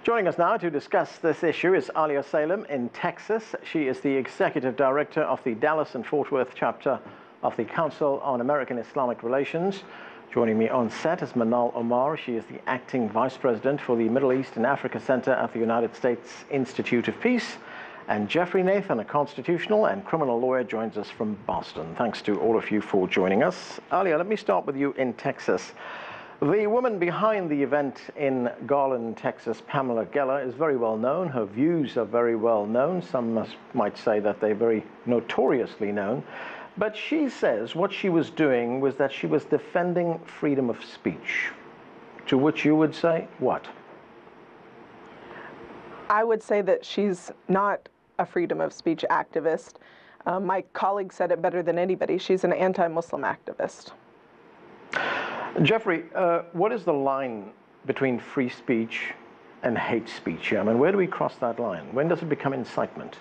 Joining us now to discuss this issue is Alia Salem in Texas. She is the Executive Director of the Dallas and Fort Worth chapter of the Council on American Islamic Relations. Joining me on set is Manal Omar. She is the Acting Vice President for the Middle East and Africa Center at the United States Institute of Peace. And Jeffrey Nathan, a constitutional and criminal lawyer, joins us from Boston. Thanks to all of you for joining us. Alia, let me start with you in Texas. The woman behind the event in Garland, Texas, Pamela Geller, is very well known. Her views are very well known. Some might say that they're very notoriously known. But she says what she was doing was that she was defending freedom of speech. To which you would say, what? I would say that she's not a freedom of speech activist. My colleague said it better than anybody. She's an anti-Muslim activist. Jeffrey, what is the line between free speech and hate speech? I mean, where do we cross that line? When does it become incitement?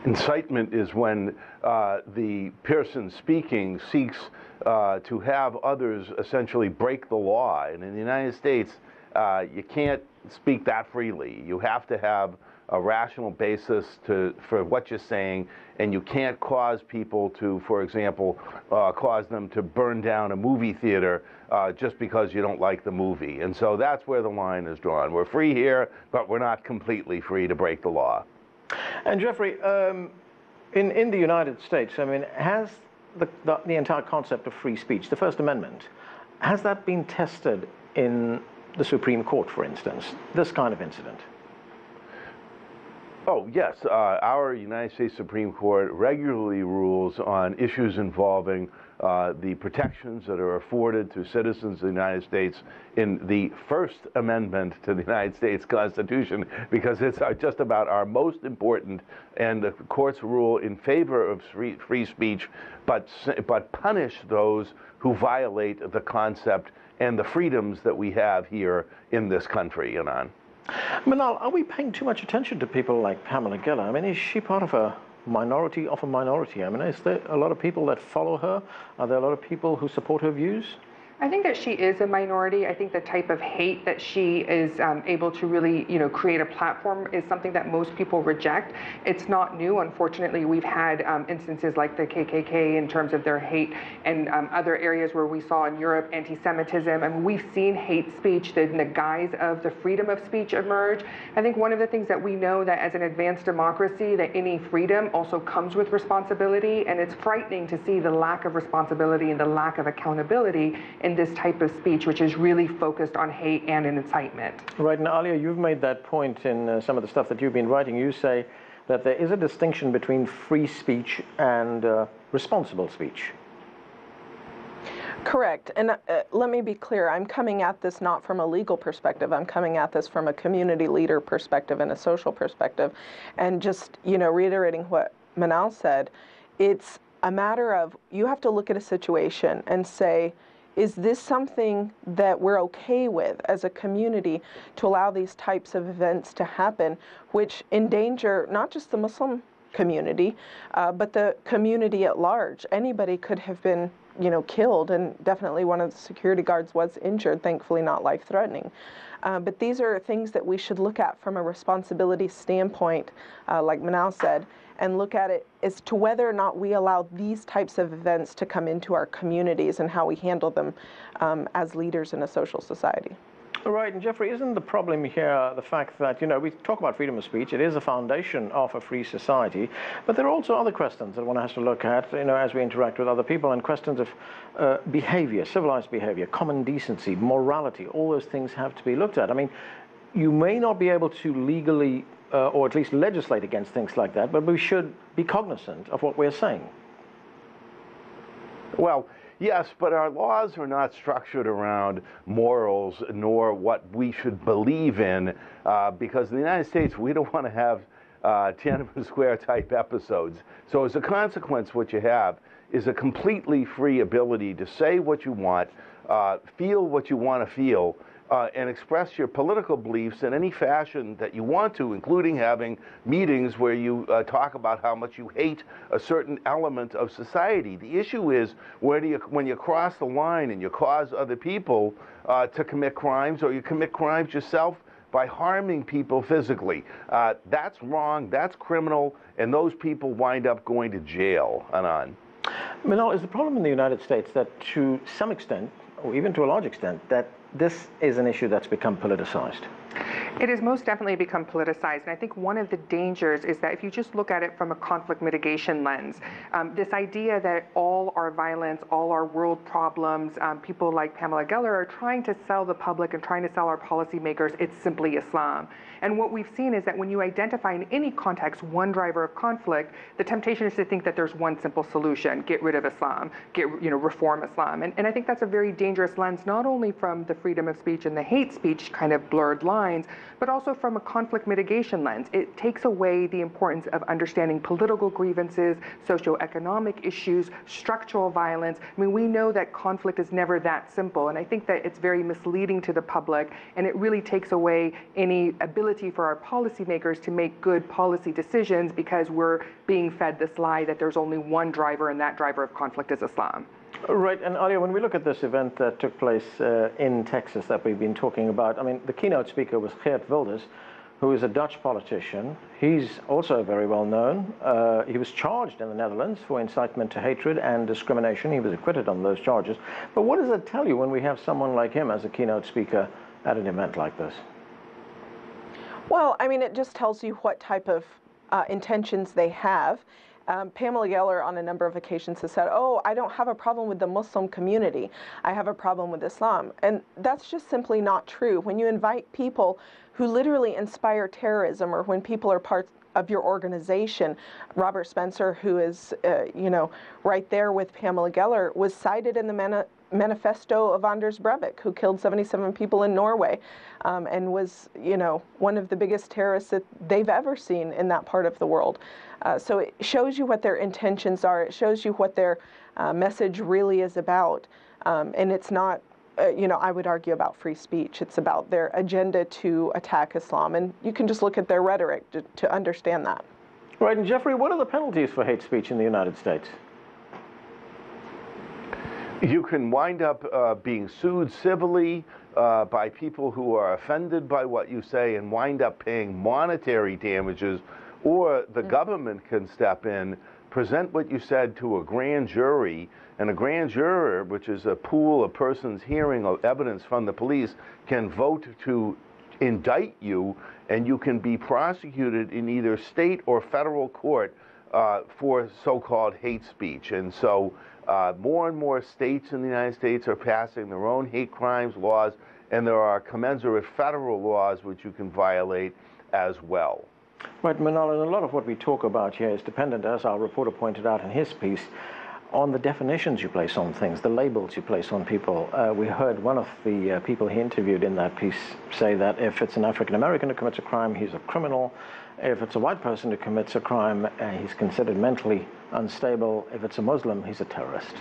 Incitement is when the person speaking seeks to have others essentially break the law. And in the United States, you can't speak that freely. You have to have a rational basis for what you're saying, and you can't cause people to, for example, cause them to burn down a movie theater just because you don't like the movie. And so that's where the line is drawn. We're free here, but we're not completely free to break the law. And Jeffrey, in the United States, I mean, has the entire concept of free speech, the First Amendment, has that been tested in the Supreme Court, for instance, this kind of incident? Oh, yes. Our United States Supreme Court regularly rules on issues involving the protections that are afforded to citizens of the United States in the First Amendment to the United States Constitution, because it's just about our most important, and the courts rule in favor of free speech, but punish those who violate the concept and the freedoms that we have here in this country, Anand. Manal, are we paying too much attention to people like Pamela Geller? I mean, is she part of a minority of a minority? I mean, is there a lot of people that follow her? Are there a lot of people who support her views? I think that she is a minority. I think the type of hate that she is able to really, create a platform is something that most people reject. It's not new. Unfortunately, we've had instances like the KKK in terms of their hate, and other areas where we saw in Europe anti-Semitism. And we've seen hate speech in the guise of the freedom of speech emerge. I think one of the things that we know, that as an advanced democracy, that any freedom also comes with responsibility, and it's frightening to see the lack of responsibility and the lack of accountability in this type of speech, which is really focused on hate and incitement. Right, and Alia, you've made that point in some of the stuff that you've been writing. You say that there is a distinction between free speech and responsible speech. Correct. And let me be clear, I'm coming at this not from a legal perspective. I'm coming at this from a community leader perspective and a social perspective. And just, reiterating what Manal said, it's a matter of, you have to look at a situation and say, is this something that we're okay with as a community to allow these types of events to happen, which endanger not just the Muslim community, but the community at large? Anybody could have been, killed, and definitely one of the security guards was injured, thankfully not life-threatening. But these are things that we should look at from a responsibility standpoint, like Manal said, and look at it as to whether or not we allow these types of events to come into our communities and how we handle them as leaders in a social society. Right, and Jeffrey, isn't the problem here the fact that, we talk about freedom of speech, it is a foundation of a free society, but there are also other questions that one has to look at, as we interact with other people, and questions of behavior, civilized behavior, common decency, morality, all those things have to be looked at. I mean, you may not be able to legally or at least legislate against things like that, but we should be cognizant of what we're saying. Well, yes, but our laws are not structured around morals nor what we should believe in, because in the United States, we don't want to have Tiananmen Square type episodes. So as a consequence, what you have is a completely free ability to say what you want, feel what you want to feel, and express your political beliefs in any fashion that you want to, including having meetings where you talk about how much you hate a certain element of society. The issue is when you cross the line and you cause other people to commit crimes, or you commit crimes yourself by harming people physically. That's wrong, that's criminal, and those people wind up going to jail, Anand. Manal, is the problem in the United States that to some extent, or even to a large extent, that this is an issue that's become politicized? It has most definitely become politicized, and I think one of the dangers is that if you just look at it from a conflict mitigation lens, this idea that all our violence, all our world problems, people like Pamela Geller are trying to sell the public and trying to sell our policymakers, it's simply Islam. And what we've seen is that when you identify in any context one driver of conflict, the temptation is to think that there's one simple solution: get rid of Islam, reform Islam. And I think that's a very dangerous lens, not only from the freedom of speech and the hate speech kind of blurred lines, but also from a conflict mitigation lens. It takes away the importance of understanding political grievances, socioeconomic issues, structural violence. I mean, we know that conflict is never that simple, and I think that it's very misleading to the public, and it really takes away any ability for our policymakers to make good policy decisions because we're being fed this lie that there's only one driver, and that driver of conflict is Islam. Right, and Alia, when we look at this event that took place in Texas that we've been talking about, I mean, the keynote speaker was Geert Wilders, who is a Dutch politician. He's also very well known. He was charged in the Netherlands for incitement to hatred and discrimination. He was acquitted on those charges. But what does it tell you when we have someone like him as a keynote speaker at an event like this? Well, I mean, it just tells you what type of intentions they have. Pamela Geller on a number of occasions has said, oh, I don't have a problem with the Muslim community. I have a problem with Islam. And that's just simply not true. When you invite people who literally inspire terrorism, or when people are part of your organization, Robert Spencer, who is, right there with Pamela Geller, was cited in the manifesto of Anders Breivik, who killed 77 people in Norway, and was, one of the biggest terrorists that they've ever seen in that part of the world. So it shows you what their intentions are. It shows you what their message really is about. And it's not, I would argue about free speech. It's about their agenda to attack Islam. And you can just look at their rhetoric to understand that. Right, and Jeffrey, what are the penalties for hate speech in the United States? You can wind up being sued civilly by people who are offended by what you say and wind up paying monetary damages, or the government can step in, present what you said to a grand jury, and a grand juror, which is a pool of persons hearing evidence from the police, can vote to indict you, and you can be prosecuted in either state or federal court for so-called hate speech. And so more and more states in the United States are passing their own hate crimes laws, and there are commensurate federal laws which you can violate as well. Right, Manal, and a lot of what we talk about here is dependent, as our reporter pointed out in his piece, on the definitions you place on things, the labels you place on people. We heard one of the people he interviewed in that piece say that if it's an African American who commits a crime, he's a criminal. If it's a white person who commits a crime, he's considered mentally unstable. If it's a Muslim, he's a terrorist.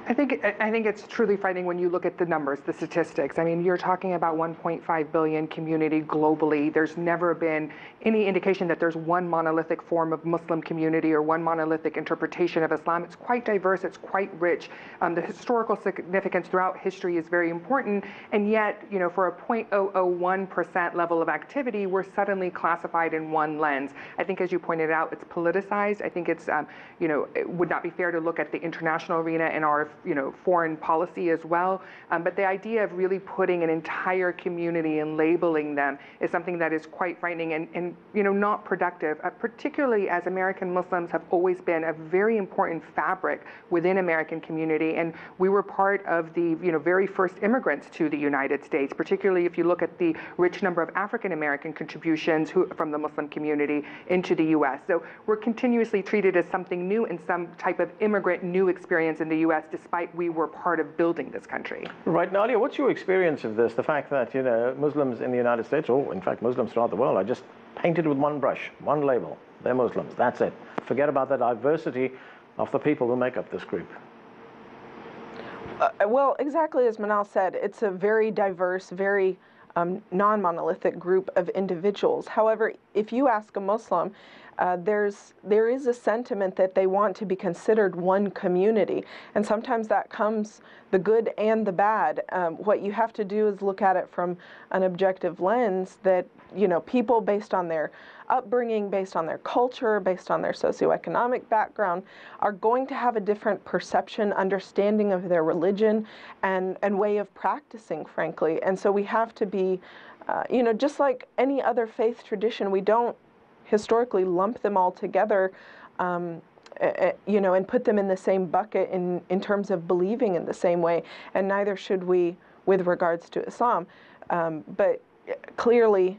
I think it's truly frightening when you look at the numbers, the statistics. I mean, you're talking about 1.5 billion community globally. There's never been any indication that there's one monolithic form of Muslim community or one monolithic interpretation of Islam. It's quite diverse. It's quite rich. The historical significance throughout history is very important. And yet, for a 0.001% level of activity, we're suddenly classified in one lens. I think, as you pointed out, it's politicized. I think it's, it would not be fair to look at the international arena and our, foreign policy as well. But the idea of really putting an entire community and labeling them is something that is quite frightening and not productive, particularly as American Muslims have always been a very important fabric within American community. And we were part of the, very first immigrants to the United States, particularly if you look at the rich number of African American contributions from the Muslim community into the U.S. So we're continuously treated as something new and some type of immigrant new experience in the U.S., despite we were part of building this country. Right, Nadia, what's your experience of this? The fact that, Muslims in the United States, or in fact Muslims throughout the world, are just painted with one brush, one label. They're Muslims, that's it. Forget about the diversity of the people who make up this group. Well, exactly as Manal said, it's a very diverse, very non-monolithic group of individuals. However, if you ask a Muslim, there is a sentiment that they want to be considered one community, and sometimes that comes the good and the bad. What you have to do is look at it from an objective lens that, you know, people based on their upbringing, based on their culture, based on their socioeconomic background, are going to have a different perception, understanding of their religion, and way of practicing, frankly. And so we have to be, you know, just like any other faith tradition, we don't historically lump them all together, you know, and put them in the same bucket in terms of believing in the same way, and neither should we with regards to Islam. But clearly,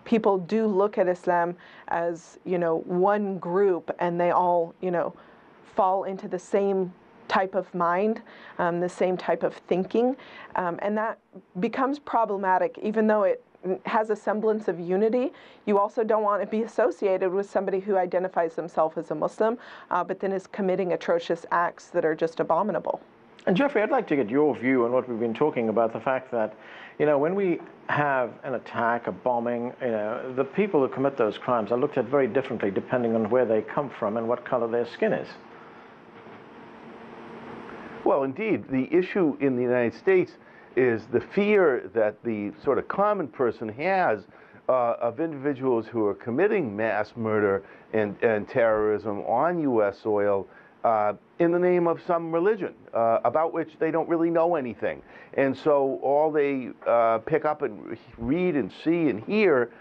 people do look at Islam as, you know, one group, and they all, you know, fall into the same type of mind, the same type of thinking, and that becomes problematic, even though it has a semblance of unity. You also don't want to be associated with somebody who identifies themselves as a Muslim, but then is committing atrocious acts that are just abominable. And Jeffrey, I'd like to get your view on what we've been talking about, the fact that, you know, when we have an attack, a bombing, you know, the people who commit those crimes are looked at very differently depending on where they come from and what color their skin is. Well, indeed, the issue in the United States is the fear that the sort of common person has of individuals who are committing mass murder and terrorism on U.S. soil in the name of some religion about which they don't really know anything. And so all they pick up and read and see and hear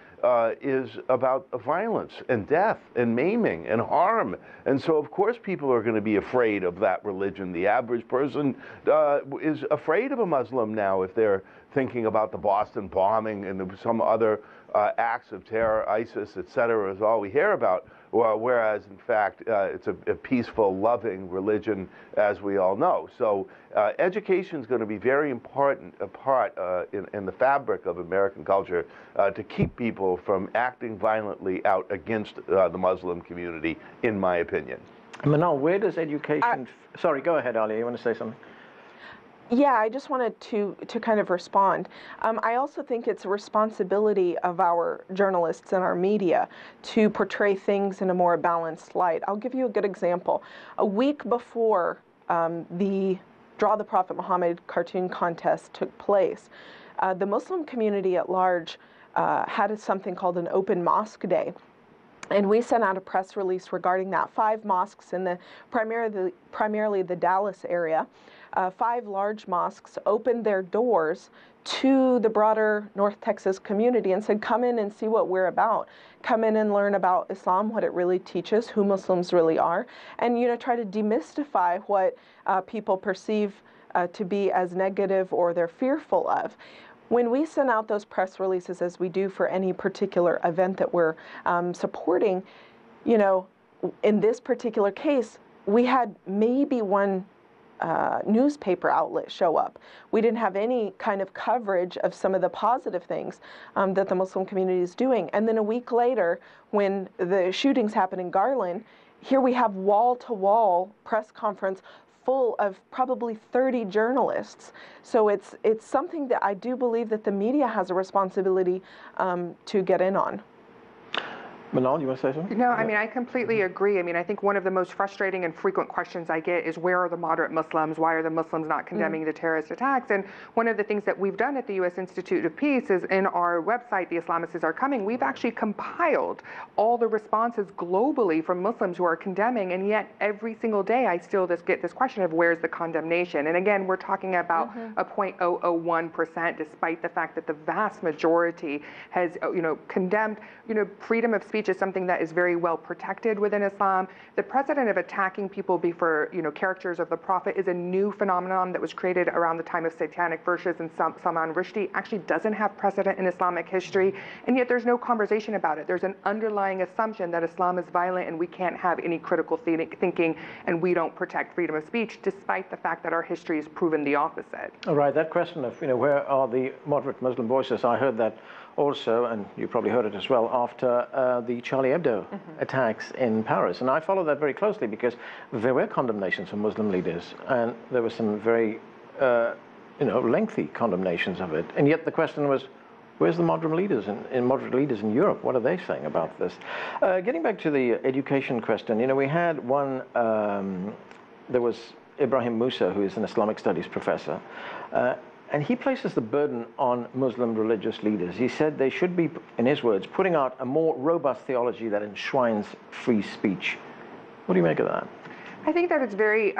is about violence and death and maiming and harm. And so, of course, people are going to be afraid of that religion. The average person is afraid of a Muslim now if they're thinking about the Boston bombing and some other acts of terror, ISIS, etc., is all we hear about. Well, whereas, in fact, it's a peaceful, loving religion, as we all know. So education is going to be very important part in the fabric of American culture to keep people from acting violently out against the Muslim community, in my opinion. Manal, where does education... Sorry, go ahead, Ali. You want to say something? Yeah, I just wanted to kind of respond. I also think it's a responsibility of our journalists and our media to portray things in a more balanced light. I'll give you a good example. A week before the Draw the Prophet Muhammad cartoon contest took place, the Muslim community at large had something called an open mosque day. And we sent out a press release regarding that. 5 mosques in the primarily the Dallas area, 5 large mosques opened their doors to the broader North Texas community and said, come in and see what we're about. Come in and learn about Islam, what it really teaches, who Muslims really are, and, you know, try to demystify what people perceive to be as negative or they're fearful of. When we send out those press releases, as we do for any particular event that we're supporting, you know, in this particular case, we had maybe one newspaper outlet show up. We didn't have any kind of coverage of some of the positive things that the Muslim community is doing. And then a week later, when the shootings happened in Garland, here we have wall-to-wall press conference full of probably 30 journalists. So it's something that I do believe that the media has a responsibility to get in on. Manal, you want to say something? No, I mean, I completely agree. I mean, I think one of the most frustrating and frequent questions I get is, where are the moderate Muslims? Why are the Muslims not condemning the terrorist attacks? And one of the things that we've done at the U.S. Institute of Peace is, in our website, The Islamists Are Coming, we've actually compiled all the responses globally from Muslims who are condemning, and yet every single day I still just get this question of, where's the condemnation? And again, we're talking about a 0.001%, despite the fact that the vast majority has, you know, condemned. You know, freedom of speech is something that is very well protected within Islam. The precedent of attacking people before, you know, characters of the Prophet is a new phenomenon that was created around the time of satanic verses and Salman Rushdie. Actually doesn't have precedent in Islamic history, and yet there's no conversation about it. There's an underlying assumption that Islam is violent and we can't have any critical thinking, and we don't protect freedom of speech, despite the fact that our history has proven the opposite. All right, that question of, you know, where are the moderate Muslim voices, I heard that also, and you probably heard it as well, after the Charlie Hebdo attacks in Paris. And I followed that very closely because there were condemnations from Muslim leaders, and there were some very lengthy condemnations of it. And yet the question was, where's the moderate leaders in Europe? What are they saying about this? Getting back to the education question, we had one, there was Ibrahim Musa, who is an Islamic studies professor, and he places the burden on Muslim religious leaders. He said they should be, in his words, putting out a more robust theology that enshrines free speech. What do you make of that? I think that it's very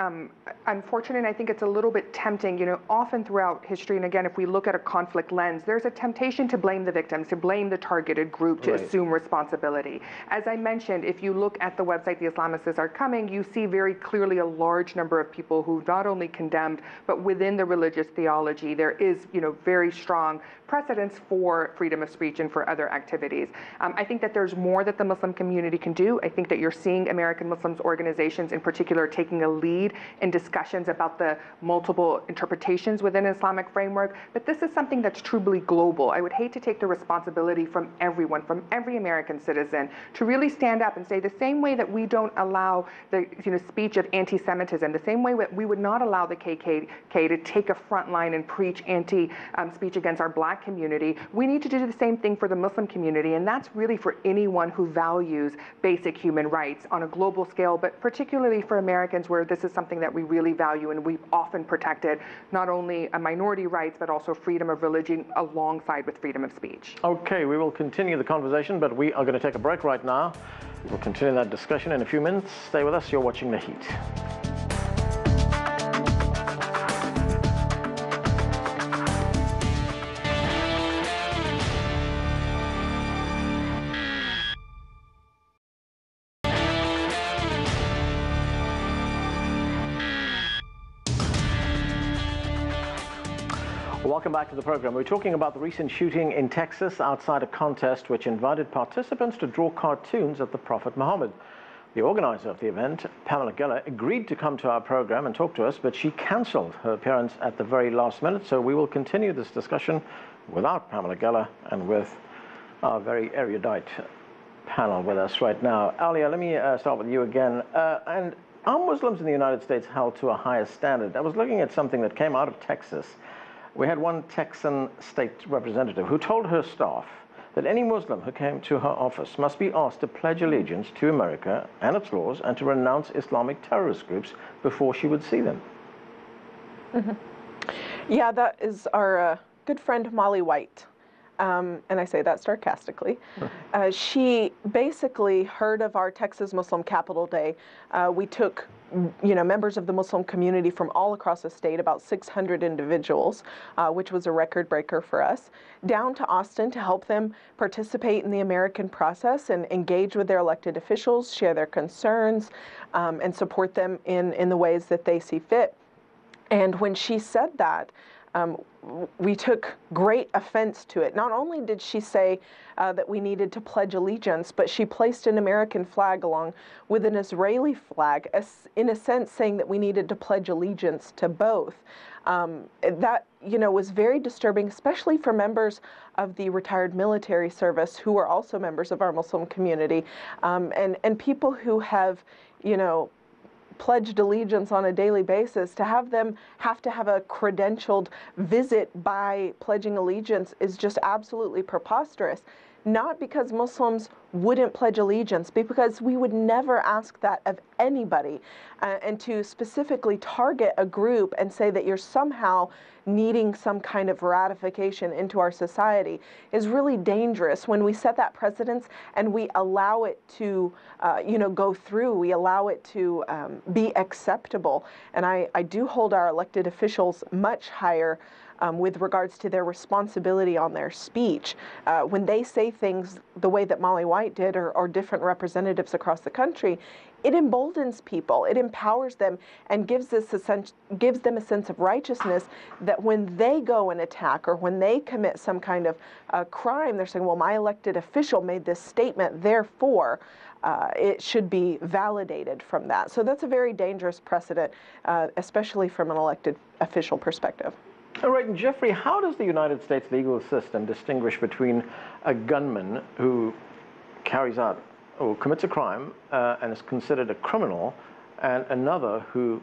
unfortunate. I think it's a little bit tempting. Often throughout history, and again, if we look at a conflict lens, there's a temptation to blame the victims, to blame the targeted group, to assume responsibility. As I mentioned, if you look at the website The Islamicists Are Coming, you see very clearly a large number of people who not only condemned, but within the religious theology, there is, very strong precedence for freedom of speech and for other activities. I think that there's more that the Muslim community can do. I think that you're seeing American Muslims organizations in particular taking a lead in discussions about the multiple interpretations within Islamic framework, but this is something that's truly global. I would hate to take the responsibility from everyone, from every American citizen, to really stand up and say the same way that we don't allow the speech of anti-Semitism, the same way that we would not allow the KKK to take a front line and preach speech against our black community, we need to do the same thing for the Muslim community, and that's really for anyone who values basic human rights on a global scale, but particularly for Americans where this is something that we really value and we've often protected, not only minority rights, but also freedom of religion alongside with freedom of speech. Okay, we will continue the conversation, but we are going to take a break right now. We'll continue that discussion in a few minutes. Stay with us. You're watching The Heat. Welcome back to the program. We're talking about the recent shooting in Texas outside a contest which invited participants to draw cartoons of the Prophet Muhammad. The organizer of the event, Pamela Geller, agreed to come to our program and talk to us, but she cancelled her appearance at the very last minute. So we will continue this discussion without Pamela Geller and with our very erudite panel with us right now. Alia, let me start with you again. And are Muslims in the United States held to a higher standard? I was looking at something that came out of Texas. We had one Texan state representative who told her staff that any Muslim who came to her office must be asked to pledge allegiance to America and its laws and to renounce Islamic terrorist groups before she would see them. Mm-hmm. Yeah, that is our good friend Molly White. And I say that sarcastically. She basically heard of our Texas Muslim Capital Day. We took members of the Muslim community from all across the state, about 600 individuals, which was a record breaker for us, down to Austin to help them participate in the American process and engage with their elected officials, share their concerns, and support them in the ways that they see fit. And when she said that, we took great offense to it. Not only did she say that we needed to pledge allegiance, but she placed an American flag along with an Israeli flag, in a sense saying that we needed to pledge allegiance to both. That, was very disturbing, especially for members of the retired military service who are also members of our Muslim community, and people who have, pledged allegiance on a daily basis. To have them have to have a credentialed visit by pledging allegiance is just absolutely preposterous. Not because Muslims wouldn't pledge allegiance, but because we would never ask that of anybody. And to specifically target a group and say that you're somehow needing some kind of ratification into our society is really dangerous when we set that precedence and we allow it to, go through. We allow it to be acceptable. And I do hold our elected officials much higher with regards to their responsibility on their speech. When they say things the way that Molly White did or different representatives across the country, it emboldens people, it empowers them, and gives them a sense of righteousness that when they go and attack or when they commit some kind of crime, they're saying, well, my elected official made this statement, therefore it should be validated from that. So that's a very dangerous precedent, especially from an elected official perspective. All right, and Jeffrey, how does the United States legal system distinguish between a gunman who carries out or commits a crime and is considered a criminal, and another who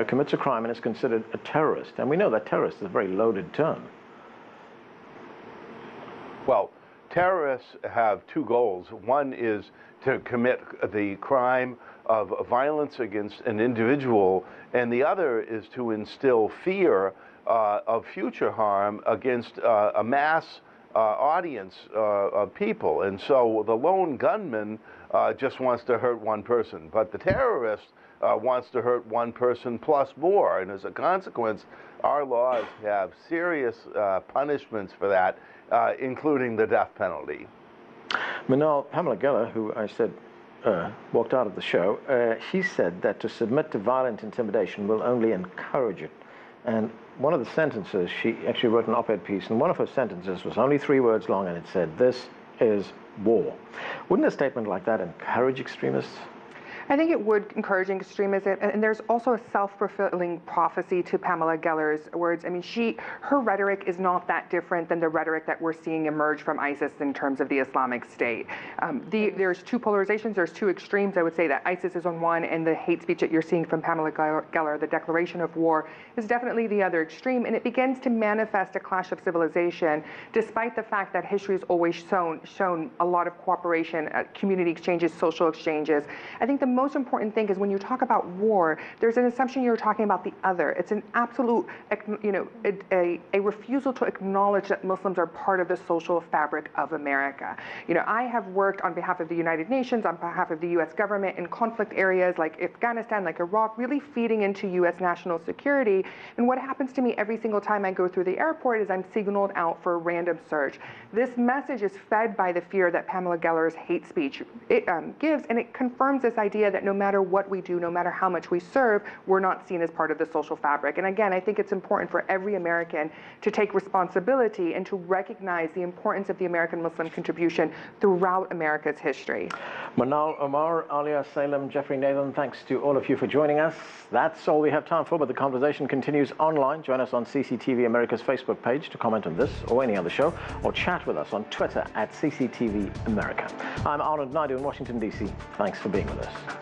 commits a crime and is considered a terrorist? And we know that terrorist is a very loaded term. Well, terrorists have two goals. One is to commit the crime of violence against an individual, and the other is to instill fear of future harm against a mass audience of people. And so the lone gunman just wants to hurt one person, but the terrorist wants to hurt one person plus more. And as a consequence, our laws have serious punishments for that, including the death penalty. Manal, Pamela Geller, who I said walked out of the show, she said that to submit to violent intimidation will only encourage it. And one of the sentences, she actually wrote an op-ed piece, and one of her sentences was only 3 words long, and it said, "This is war." Wouldn't a statement like that encourage extremists? I think it would encourage extremism, and there's also a self-fulfilling prophecy to Pamela Geller's words. I mean, her rhetoric is not that different than the rhetoric that we're seeing emerge from ISIS in terms of the Islamic State. There's two polarizations, there's two extremes. I would say that ISIS is on one, and the hate speech that you're seeing from Pamela Geller, the declaration of war, is definitely the other extreme, and it begins to manifest a clash of civilization, despite the fact that history has always shown a lot of cooperation, community exchanges, social exchanges. I think the most important thing is when you talk about war, there's an assumption you're talking about the other. It's an absolute, a refusal to acknowledge that Muslims are part of the social fabric of America. I have worked on behalf of the United Nations, on behalf of the U.S. government in conflict areas like Afghanistan, like Iraq, really feeding into U.S. national security. And what happens to me every single time I go through the airport is I'm signaled out for a random search. This message is fed by the fear that Pamela Geller's hate speech gives, and it confirms this idea that no matter what we do, no matter how much we serve, we're not seen as part of the social fabric. And again, I think it's important for every American to take responsibility and to recognize the importance of the American Muslim contribution throughout America's history. Manal Omar, Alia Salem, Jeffrey Nathan, thanks to all of you for joining us. That's all we have time for, but the conversation continues online. Join us on CCTV America's Facebook page to comment on this or any other show, or chat with us on Twitter at CCTV America. I'm Arnold Naidu in Washington, D.C. Thanks for being with us.